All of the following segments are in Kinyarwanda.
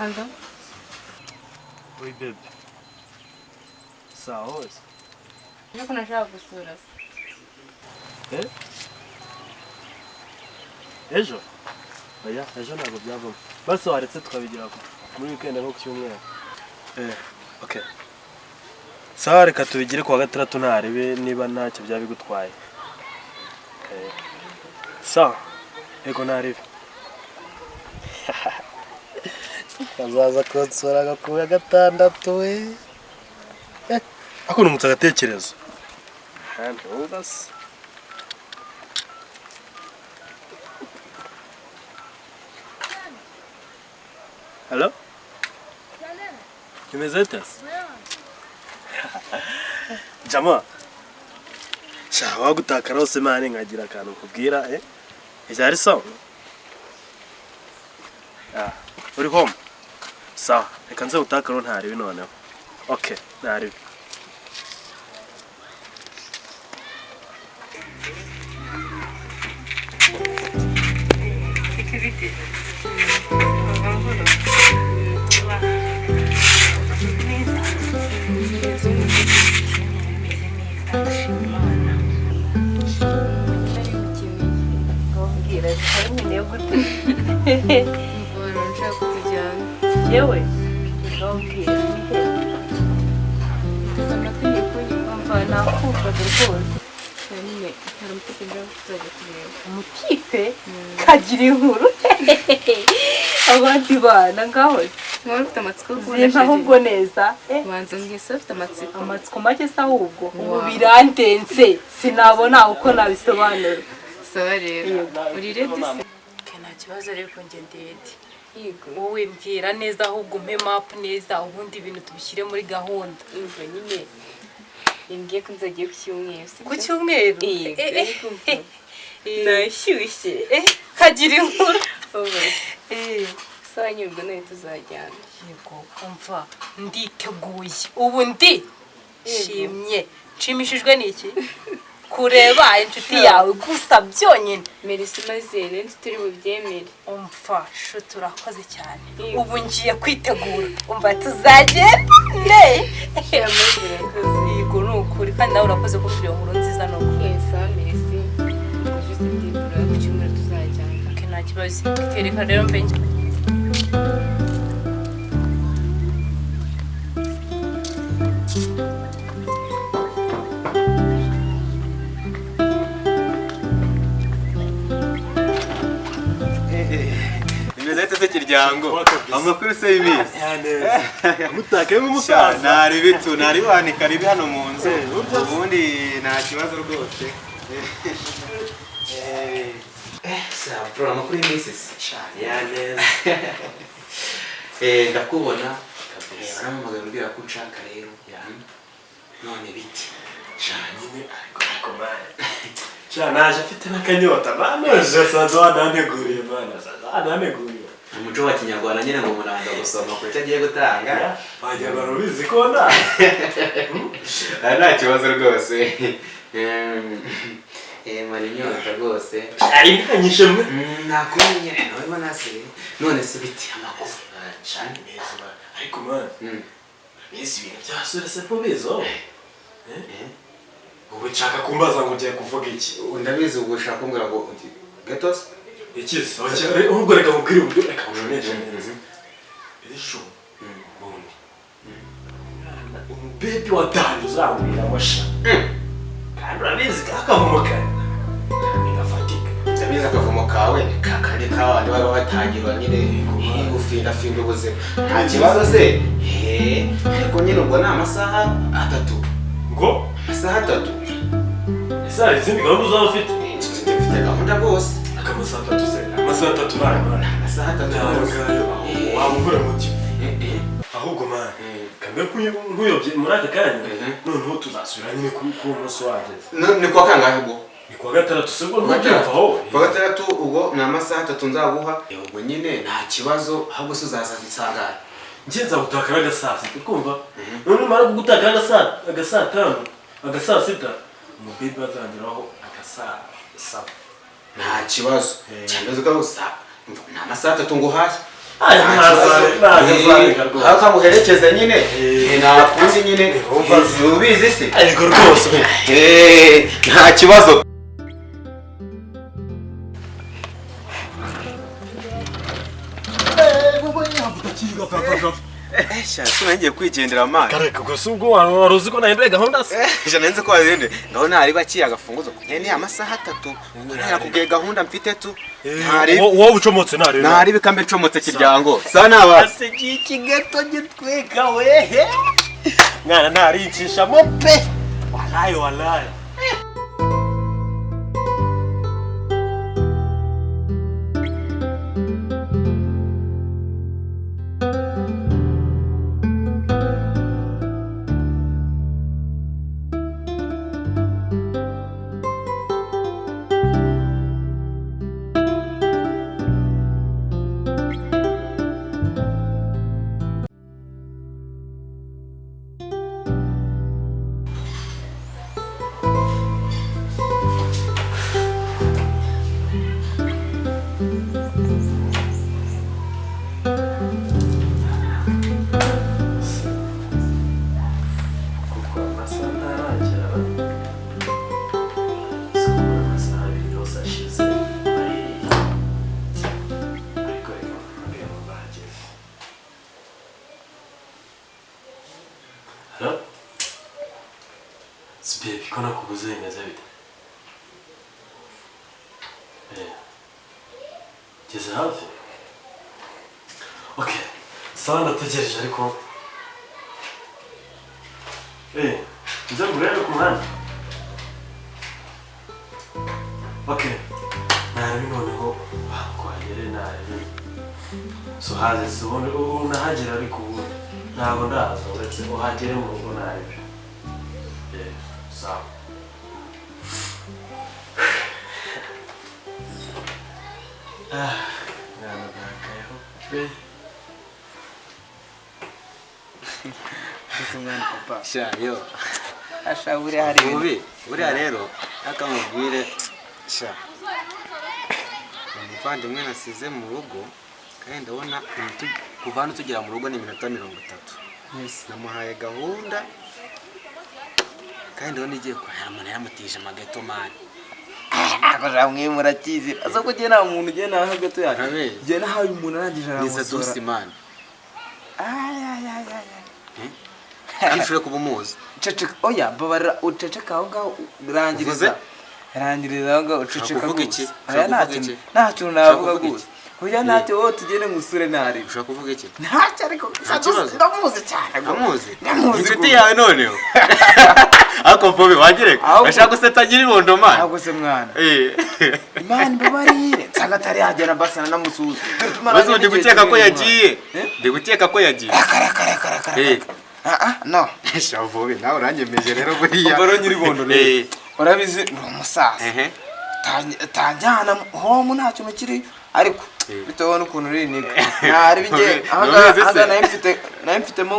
Anda. Oi, baby. Sawa hose. Niko nashaka gusura. Ejo? Oya, ejo ntabwo byavamo. Basi waretse tukabigira muri weekend nko ku cyumweru. Okay. Sawa reka tubigire kuwa gatandatu ntarebe niba ntacyo byabigutwaye. Sawa. Ego ntarebe. Kazaza konsora kuwa gatandatu we. Ako numutse agatekerezo. Handi ubas. Hello? Kimeze tese? Jama. Shawa gutakara hose mane nkagira akantu kubwira Ibyari sawa? Uri home? Sawa, reka nze gutakara ntaribi noneho. Okay, ntaribi. Yewe ndabwira amategeko y'umva nakumva rwose nyine hari umutipe nje kuzajya kureba umutipe kagira inkuru abandi bana ngaho mwari ufite amatsiko kubona ahubwo neza banza mbwise ufite amatsiko make se ahubwo ubu birandenze sinabona uko nabisobanura sawa rero uri ready se nta kibazo ariko nge ndende wowe mbwira neza ahubwo umpe map neza ubundi ibintu tubishyire muri gahunda umva nyine imbwiye ko nzagiye ku cyumweru nashyushye kagira inkuru sawa nyine ubwo nawe tuzajyana yego umva nditeguye ubu shimye nshimishijwe n'iki kureba inshuti yawe gusa byonyine Merisi mazene turi bubyemere umva sho turakoze cyane ubu ngiye kwitegura umva tuzagende yego nukuri kandi nawe urakoze kuri iyo nkuru nziza no kwesa Merisi ujye ndibura ku cyumweru tuzajyana nta kibazo kereka rero mbenje Imezete se kiryango amakuru se y'ibisi mutake nk'umusaza nari bitu nari banika ribi hano mu nzu ubundi nta kibazo rwose Sabro amakuru y'imisi cyane yaneza ndakubona kabisa naramamaga mbira ko nshaka rero yani none biti cyane ariko mane naje afite n'akanyota banoje saza nanteguriye bana saza nanteguriye umuco wa kinyarwanda nyine ngo muranga gusoma ko cyagiye gutanga bajya barubizi ko nda nta kibazo rwose mari nyota rwose ari nkanyishe mwe nakumenye nawe nase none se biti amakuru cyane neza ariko mane nisi ibintu byasura se pobezo ubu nshaka kumbaza ngo ugiye kuvuga iki ndabizi ubwo ushaka kumbwira ngo gatos ikizi ahubwo reka mubwire uburyo reka ujoneshe neza ejo bundi umubebi wa Dani uzambwira amasha kandi urabizi kakavumo kawe ntigafatika ndabizi akavumo kawe kakandi kawandi baba batangirwa nyine ufinda ubuzima nta kibazo se ariko nyine ubwo ni amasaha 3 ngo amasaha 3 esa izindi gahunda uzaba ufite mfite gahunda rwose akamasaha 3 se amasaha 3 nari amasaha 3 wamugura muti ahubwo mane kambe nkuyobye muri aka kanya noneho tuzasubira nyine ku munsi wageze ni kwa kangahe ubwo ni kwa gatandatu se ubwo ntubyumva wowe kwa gatandatu ubwo ni amasaha 3 nzaguha ubwo nyine nta kibazo ahubwo se uzaza gisangara ngenza gutakara agasasi kumva none mara kugutakara agasasa 5 agasasa 6 umubebi bazangiraho agasasa nta kibazo cyane uzuka gusa nta amasaha 3 ngo haye akamuherekeza nyine nakundi nyine ubizi se ariko rwose nta kibazo. Ngiye kwigendera amazi kareka gusa ubwo wari uzi ko nahinduye gahunda se nzi ko wazinde ngaho ntari bakiye agafunguzo ni amasaha 3 nakubwiye gahunda mfite tu wowe ucomotse ntari bikambe ncomotse kiryango sana base gikigato gitweka wehe mwana ntaricisha mo pe wallahi Baby, ko nakubuze bimeze bite? Geze hafi? Okay, sawa ndategereje ariko njya ngurebe ku muhanda. Okay, nabi noneho bakwagere nabi. So haze subone unahagera ariko ubu ntabwo ndaza uretse uhagere mu rugo nabi. Sawa. Ngana bakayeho pe. Umwana papa shayo asha uri rero akamubwire sha umuvandimwe nasize mu rugo kandi ndabona kuva hano tugera mu rugo ni iminota 30. Yes, namuhaye gahunda kandi ndabona igiye kuharamana yamutije amageto mani akaja mwimura kizira azo ko nta muntu ugiye naho gato yake je nahaye umuntu arangije aramusora niza dosi mani Anshwe kubumuzi. Ceceka oya babara uceceka aho ngaho rangiriza. Rangiriza aho ngaho uceceka kuvuga iki? Ntacyo navuga gute. Oya ntacyo wowe tugene musure ntari. Ushaka kuvuga iki? Ntacyo ariko ndamuzi cyane. Ndamuzi. Inshuti yawe noneho. Ako pobe wagireka. Bashaka gusetsa nyiri bondo man. Ahubwo se mwana. Imana babarire. Sagatari hagera basana namusuza. Bazo ndi gukeka ko yagiye. Ndi gukeka ko yagiye. Kara. No. Shavobe nawe uranyemeje rero buriya. Baro nyiri bondo ne. Urabizi ni umusasa. Tanjana ho ntacyo mukiri ariko bitewe n'ukuntu uri niga. Ntari bije aha nayimfitemo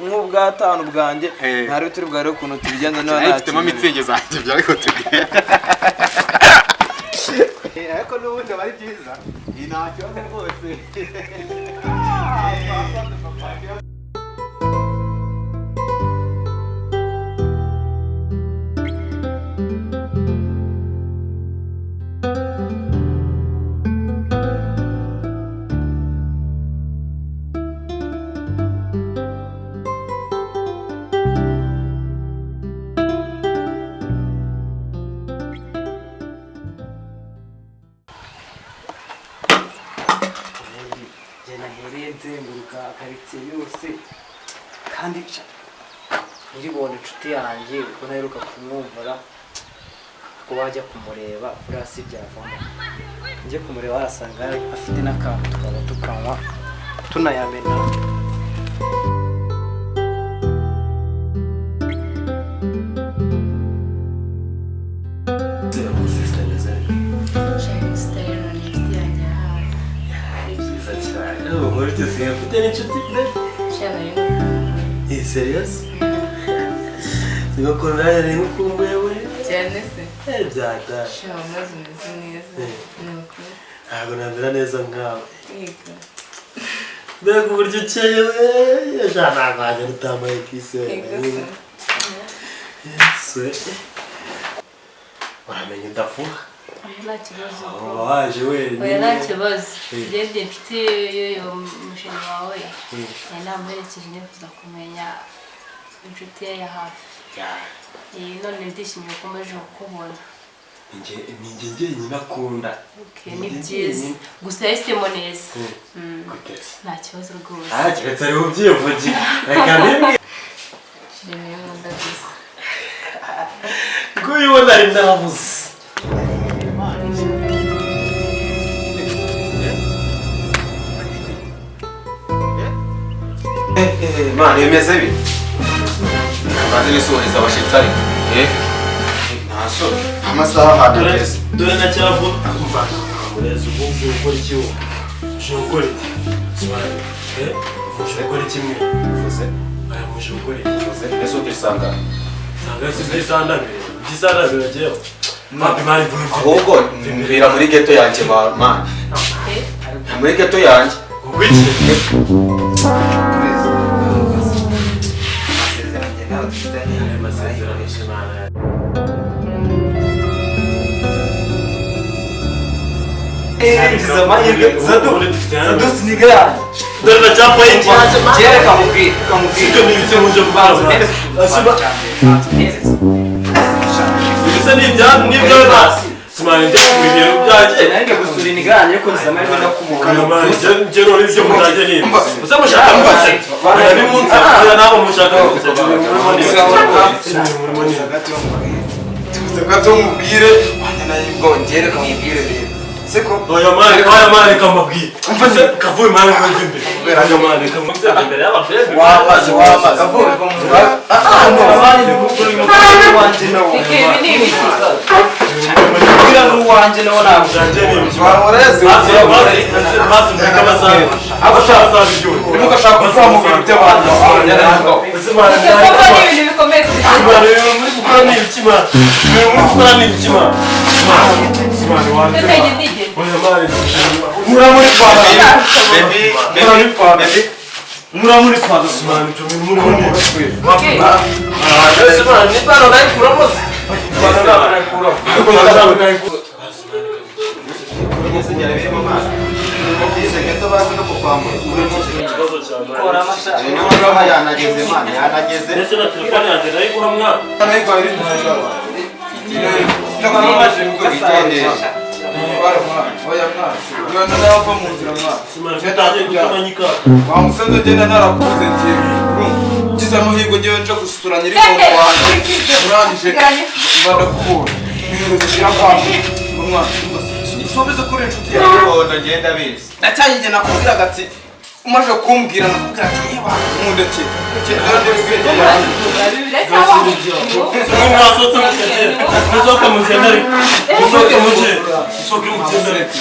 nk'ubwatanu bwanjye. Ntari turi bware ukuntu tubigenza n'abandi. Nayifitemo mitsinge zanjye byariko tugiye. Ariko n'ubundi bari byiza. Ntacyo rwose. kandi niribona inshuti yanjye ubwo naheruka kumwumvara ko wajya kumureba kuri hasi byavamo njye kumureba arasanga afite n'akantu tukaba tukanywa tunayamena Serious? Sigo con la de un cumbewe. Cyanese. Exacta. Shamaze neza. Nuko. Ntabwo nambira neza ngaho. Yego. mbega uburyo ukeye we ijana ntabwo utambaye kisi yesu uramenye udafuha nta kibazo uba waje wenyine oya nta kibazo urebye mfite y'uyu musheri wawe nari namuherekeje nifuza kumenya inshuti ye ya hafi none ndishimye ko mbaje kukubona ni njye njyenyine akunda ni byiza gusa yahisemo neza nta kibazo rwose keretse ariho ubyivugira reka bimwe kiremeye nkunda gusa nguyu ubona ari nabuze Mani bimeze bi maze nisubiza abashitsi ariko ntaso amasaha hanageze dore na cyavu amureza ubumvu ukora iki wowe ushobora gukora iki ushobora gukora kimwe uvuze aya mushobora gukora iki uvuze ese utisanga sanga si isandabire igisandabire agiyeho mpapi mani ahubwo mbwira muri geto yanjye mani muri geto yanjye ubwiki Siniga dore na cyapa y'iki kera kamubwira ibyo ni ibyo muje kubaza ibisa n'ibyo basi simani ndakubwira byaje nange gusura iniganye ariko nzamara no kumubona njye rero ibyo mutajye ni uza mushaka mfase ari munsi ya nabo mushaka mfase gato mubwire wanda nayo ngongere kamubwire rero seko oya mani kamubwire mfase kavuye mani ngo imbere oya mani kamubwire imbere y'abafebi wamaze kavuye mani ndikukuri mu wanje nawo ibi ni ibiki kugira ngo wanje nawo ntabwo waroreze basi mbega amasaha abashaka ibyo mugashaka kwamugura by'abantu ese mani kuko ni ibintu bikomeye muri gukora ni ibikima muri gukora ni ibikima simani wanjye tutege ndige oya mani muramuri kwa baby muramuri kwa simani cyo muri muri okay simani ni bano nayi kuramoze yanageze mani yanageze ndetse na telefone yanjye nayigura mwana simani tutagiye gutamanyika wamusanze genda narakuze ngize amahirwe ngewe nje gusura nyiri kongo wanjye urangije mbadakubura ibintu bigira kwambuka usubize kuri inshuti yawe ubona ngenda bizi ndacyayige nakubwiraga ati umaze kumbwira nakubwira ati yewe nkundeke mwasohotse mukagera musohoke mugenda ariko musohoke mugenda musohoke mugenda ariko